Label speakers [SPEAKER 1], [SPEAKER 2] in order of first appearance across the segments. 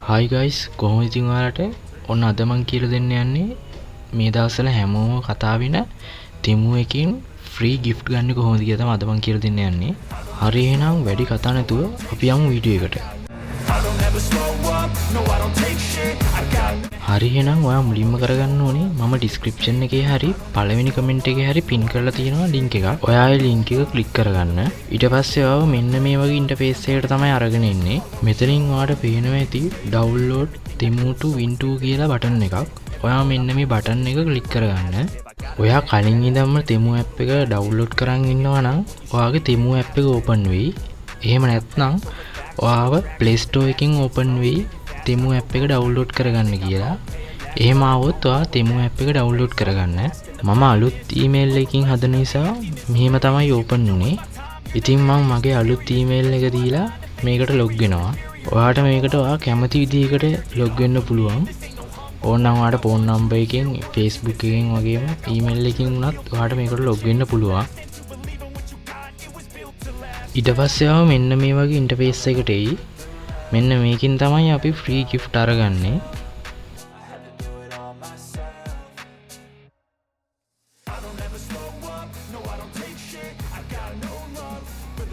[SPEAKER 1] Hi guys, කොහොමද ඉතින් ඔයාලට? ඔන්න අද මම කියලා දෙන්න යන්නේ මේ දවස්වල හැමෝම කතා වෙන Temu එකකින් free gift ගන්න කොහොමද කියලා තමයි අද මම කියලා දෙන්න යන්නේ. හරි එහෙනම් වැඩි කතා නැතුව අපි යමු වීඩියෝ එකට. හරි එහෙනම් ඔයා මුලින්ම කරගන්න ඕනේ මම description එකේ හරි පළවෙනි comment එකේ හරි pin කරලා තියෙනවා link එකක්. ඔයා ඒ link එක click කරගන්න. ඊට පස්සේ ඔයාව මෙන්න මේ වගේ interface එකකට තමයි අරගෙන එන්නේ. මෙතනින් ඔයාලට පේනවා ඇති download Temu to Win2 කියලා button එකක්. ඔයා මෙන්න මේ button එක click කරගන්න. ඔයා කලින් ඉඳන්ම Temu app එක download කරන් ඉන්නවා නම් ඔයාගේ Temu app එක open වෙයි. එහෙම නැත්නම් ඔයාව Play Store එකෙන් open වෙයි Temu app එක download කරගන්න කියලා. එහෙම આવොත් ඔයා Temu app එක download කරගන්න. මම අලුත් email එකකින් හදන නිසා මෙහෙම තමයි open වුනේ. ඉතින් මම මගේ අලුත් email එක දීලා මේකට log වෙනවා. ඔයාට මේකට ඔයා කැමති විදිහකට log වෙන්න පුළුවන්. ඕනනම් ඔයාට phone number එකෙන්, Facebook එකෙන් වගේම email එකකින් උනත් ඔයාට මේකට log වෙන්න පුළුවන්. ඊට පස්සේ ආව මෙන්න මේ වගේ interface එකට එයි. මෙන්න මේකෙන් තමයි අපි free gift අරගන්නේ.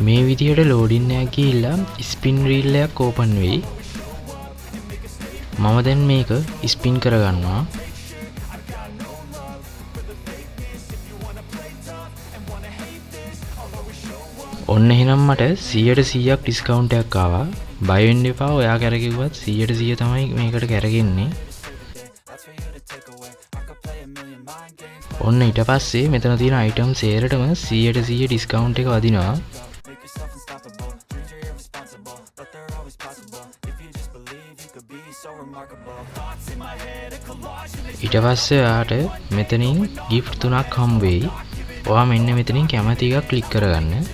[SPEAKER 1] මේ විදිහට loading එකක් ගිහිල්ලා spin reel එකක් open වෙයි. මම දැන් මේක spin කරගන්නවා. ඔන්න එහෙනම් මට 100% discount එකක් ආවා. බය වෙන්න එපා. ඔයා කරගෙව්වත් 100% තමයි මේකට කරගෙන්නේ. ඔන්න ඊට පස්සේ මෙතන තියෙන items සේරටම 100% discount එක වදිනවා. ඊට පස්සේ ඔයාට මෙතනින් gift 3ක් හම්බ වෙයි. ඔයා මෙන්න මෙතනින් කැමති එකක් click කරගන්න.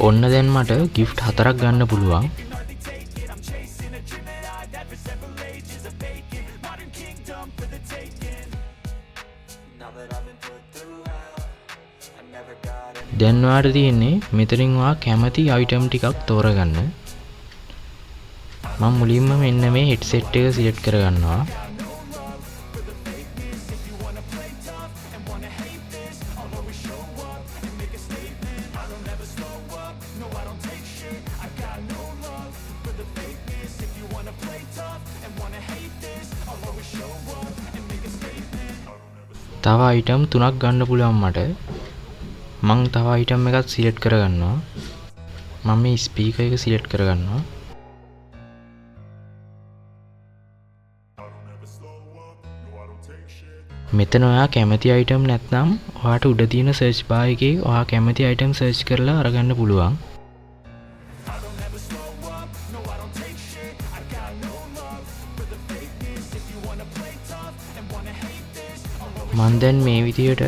[SPEAKER 1] ඔන්න දැන් මට gift 4ක් ගන්න පුළුවන්. දැන් ඔයාට තියෙන්නේ මෙතනින් ඔයා කැමති item ටිකක් තෝරගන්න. මම මුලින්ම මෙන්න මේ headset එක select කරගන්නවා. තව item 3ක් ගන්න පුළුවන් මට. මං තව item එකක් select කරගන්නවා. මම මේ speaker එක select කරගන්නවා. මෙතන ඔයා කැමති item නැත්නම් ඔයාට උඩ තියෙන search bar එකේ ඔයා කැමති item search කරලා අරගන්න පුළුවන්. මම දැන් මේ විදිහට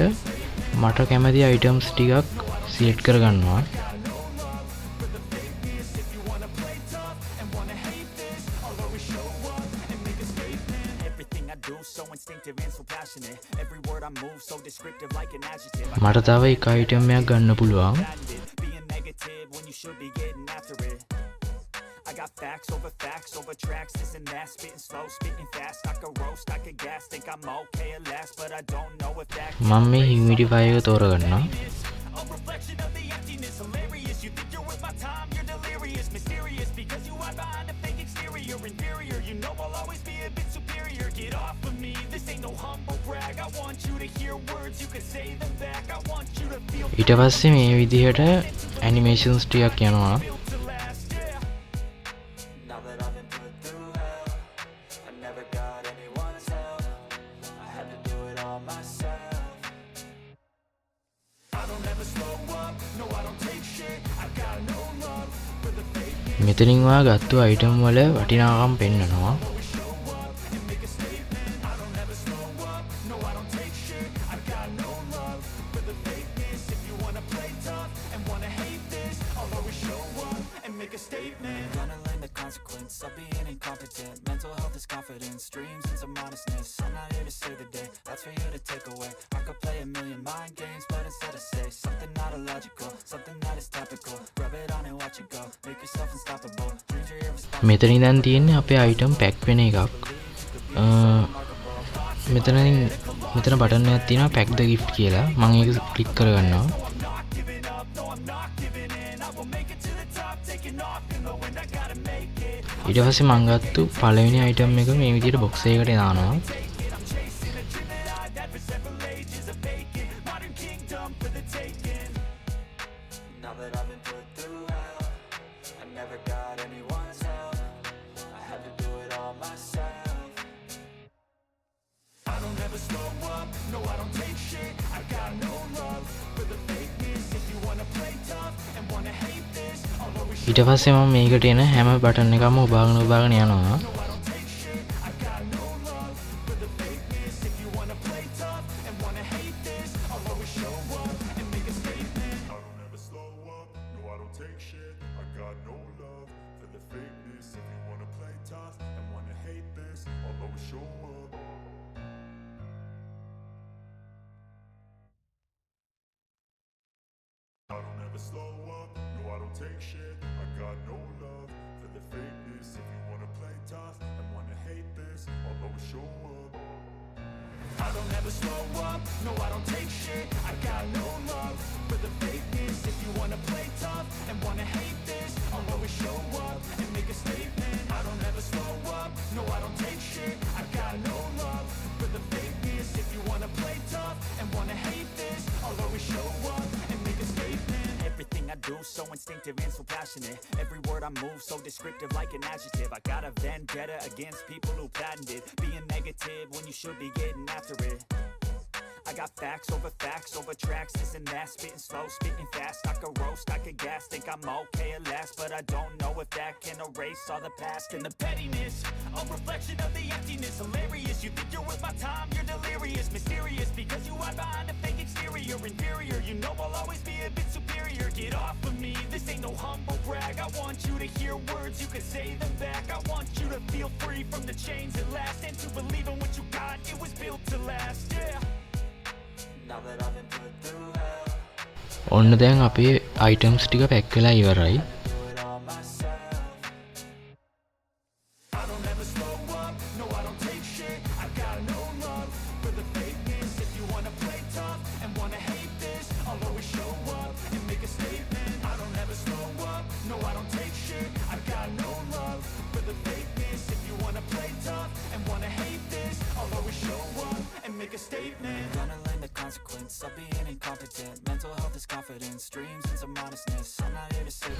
[SPEAKER 1] මට කැමති items ටිකක් select කරගන්නවා. මට තව එක item එකක් ගන්න පුළුවන්. මම මේ humidify එක තෝරගන්නවා. ඊට පස්සේ මේ විදිහට animations ටිකක් යනවා. මෙතනින් ඔයා ගත්තු item වල වටිනාකම් පෙන්නනවා.
[SPEAKER 2] consequence of being incompetent. Mental health is confidence, dreams and some honestness. I'm not here to save the day, that's for you to take away. I could play a million mind games, but instead I say something not illogical, something that is topical. Rub it on and watch it go, make yourself unstoppable. Dreams are irresponsible.
[SPEAKER 1] මෙතන ඉඳන් තියෙන්නේ අපේ item pack වෙන එකක්. මෙතන button එකක් තියෙනවා pack ද gift කියලා. මම ඒක ක්ලික් කරගන්නවා. ඊට පස්සේ මම ගත්තු පළවෙනි අයිටම් එක මේ විදිහට බොක්ස් එකකට දානවා. ඊට පස්සේ මම මේකට එන හැම බටන් එකම ඔබාගෙන යනවා.
[SPEAKER 2] So instinctive and so passionate. Every word I move so descriptive like an adjective. I got a vendetta against people who patented being negative when you should be getting after it. I got facts over tracks, this and that. Spitting slow, spitting fast. I could roast, I could gas. Think I'm okay at last, but I don't know if that can erase all the past. And the pettiness, a reflection of the emptiness. Hilarious, you think you're worth my time, you're delirious. Mysterious, because you hide behind a fake exterior. Inferior, you know I'll always be a bit superior. Get off of me, this ain't no humble brag. I want you to hear words, you can say them back. I want you to feel free from the chains at last, and to believe in what you got, it was built to last, yeah. ඔන්න දැන් අපේ items ටික pack වෙලා ඉවරයි.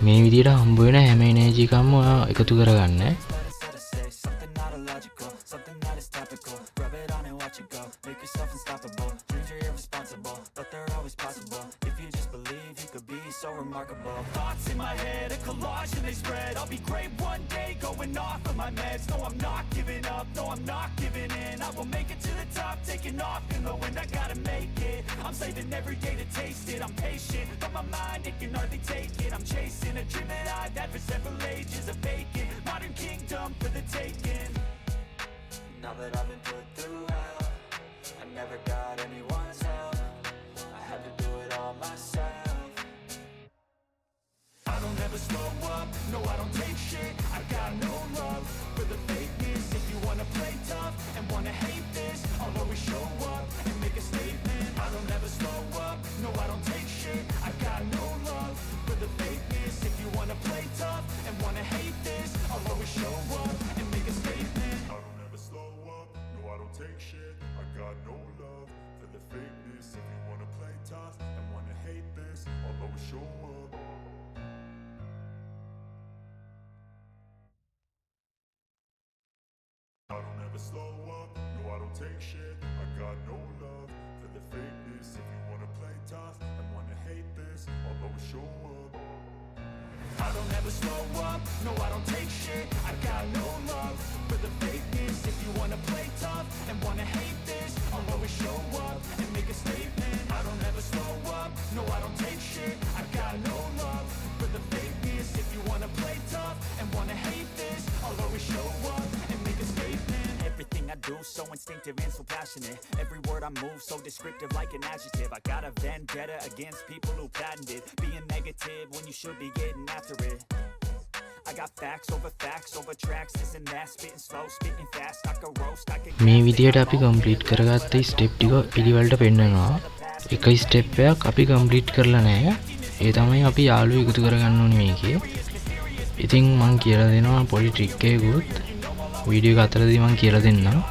[SPEAKER 2] මේ විදිහට හම්බ වෙන හැම එනර්ජි එකක්ම ඔයා එකතු කරගන්න. Thoughts in my head, a collage and they spread. I'll be great one day, going off of my meds. No, I'm not giving up, no, I'm not giving in. I will make it to the top, taking off in the wind. I gotta make it, I'm saving every day to taste it. I'm patient, but my mind, it can hardly take it. I'm chasing a dream that I've had for several ages. A vacant, modern kingdom for the taking. Now that I've been put through hell, I never got anyone's help. I had to do it all myself. I don't ever slow up, no I don't take shit. I got no love for the fakeness. If you wanna play tough and wanna hate this, I'll always show up and make a statement. I don't ever slow up, no I don't take shit. I got no love for the fakeness. If you wanna play tough and wanna hate this, I'll always show up and make a statement. I don't ever slow up, no I don't take shit. I got no love for the fakeness. If you wanna play tough and wanna hate this, I'll always show up. I don't ever slow up, no I don't take shit. I got no love for the fakeness. If you wanna play tough and wanna hate this, I'll always show up. I don't ever slow up, no I don't take shit. I got no love for the fakeness. If you wanna play tough and wanna hate this, I'll always show up and make a statement. I don't ever slow up, no I don't take shit. I got no love for the fakeness. If you wanna play tough and wanna hate this, do, so instinctive and so passionate. Every word I move so descriptive like an adjective. I got a vendetta against people who patented being negative when you should be getting after it. I got facts over tracks, this and that, spitting slow, spitting fast, I can roast, I can
[SPEAKER 1] මේ විදියට අපි complete කරගත්ත step ටික පිළිවෙලට පෙන්නනවා. එක step එකක් අපි කම්ප්ලීට් කරලා නැහැ. ඒ තමයි අපි යාළුවෝ එකතු කරගන්න ඕනේ මේකේ. ඉතින් මම කියලා දෙනවා පොඩි ට්‍රික් එකකුත් වීඩියෝ එක අතරදී මම කියලා දෙන්නම්.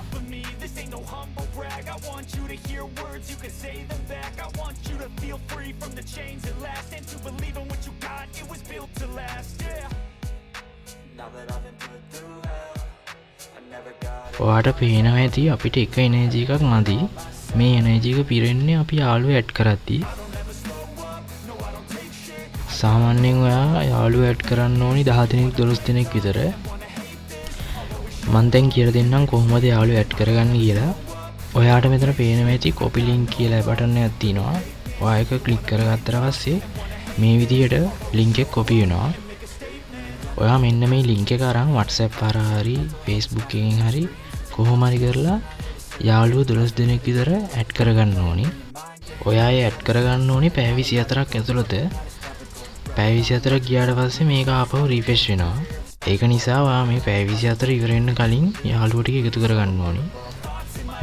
[SPEAKER 1] ඔයාට පේනවා ඇති අපිට එක එනර්ජි එකක් මදි. මේ එනර්ජි එක පිරෙන්නේ අපි යාළුවෝ ඇඩ් කරද්දී. සාමාන්‍යයෙන් ඔයා යාළුවෝ ඇඩ් කරන්න ඕනි 10 දෙනෙක් 12 දෙනෙක් විතර. මම දැන් කියලා දෙන්නම් කොහොමද යාළුවෝ ඇඩ් කරගන්නේ කියලා. ඔයාට මෙතන පේනවා ඇති copy link කියලා බටන් එකක් තියෙනවා. ඔයා ඒක ක්ලික් කරගත්තට පස්සේ මේ විදිහට link එක copy වෙනවා. ඔයා මෙන්න මේ link එක අරන් WhatsApp හරහා හරි Facebook එකෙන් හරි කොහොම හරි කරලා යාළුවෝ 12 දෙනෙක් විතර ඇඩ් කරගන්න ඕනි. ඔයා ඒ ඇඩ් කරගන්න ඕනි පැය 24ක් ඇතුළත. පැය 24 ගියාට පස්සේ මේක ආපහු රිෆ්‍රෙෂ් වෙනවා. ඒක නිසා ඔයා මේ පැය 24 ඉවර වෙන්න කලින් යාළුවෝ ටික එකතු කරගන්න ඕනි.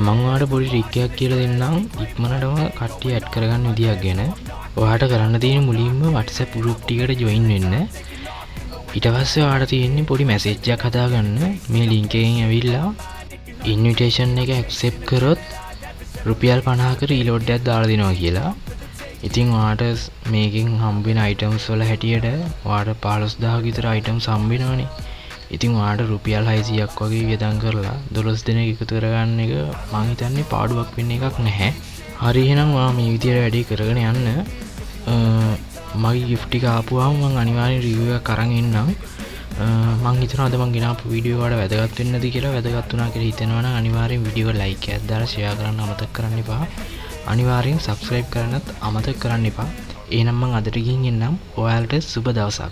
[SPEAKER 1] මම ඔයාලට පොඩි ට්‍රික් එකක් කියලා දෙන්නම් ඉක්මනටම කට්ටිය ඇඩ් කරගන්න විදියක් ගැන. ඔයාට කරන්න තියෙන මුලින්ම WhatsApp group ටිකට join වෙන්න. ඊට පස්සේ ඔයාලට තියෙන්නේ පොඩි මැසේජ් එකක් හදාගන්න. මේ link එකෙන් ඇවිල්ලා invitation එක accept කරොත් රුපියල් 50ක reload එකක් දාලා දෙනවා කියලා. ඉතින් ඔයාට මේකෙන් හම්බ වෙන items වල හැටියට ඔයාට 15000 විතර items හම්බ වෙනවනේ. ඉතින් ඔයාට රුපියල් 600ක් වගේ වියදම් කරලා 12 දෙනෙක් එකතු කරගන්න එක මං හිතන්නේ පාඩුවක් වෙන්න එකක් නැහැ. හරි එහෙනම් ඔයා මේ විදියට වැඩේ කරගෙන යන්න. මගේ gift එක ආපුවාම මං අනිවාර්යෙන් review එකක් අරන් එන්නම්. මං හිතනවා අද මං ගෙනාපු වීඩියෝ වල වැදගත් වෙන්නද කියලා. වැදගත් වුණා කියලා හිතෙනවා නම් අනිවාර්යෙන් වීඩියෝ එක like එකක් දාලා share කරන්න අමතක කරන්න එපා. අනිවාර්යෙන් subscribe කරන්නත් අමතක කරන්න එපා. එහෙනම් මං අදට ගිහින් එන්නම්. ඔයාලට සුබ දවසක්.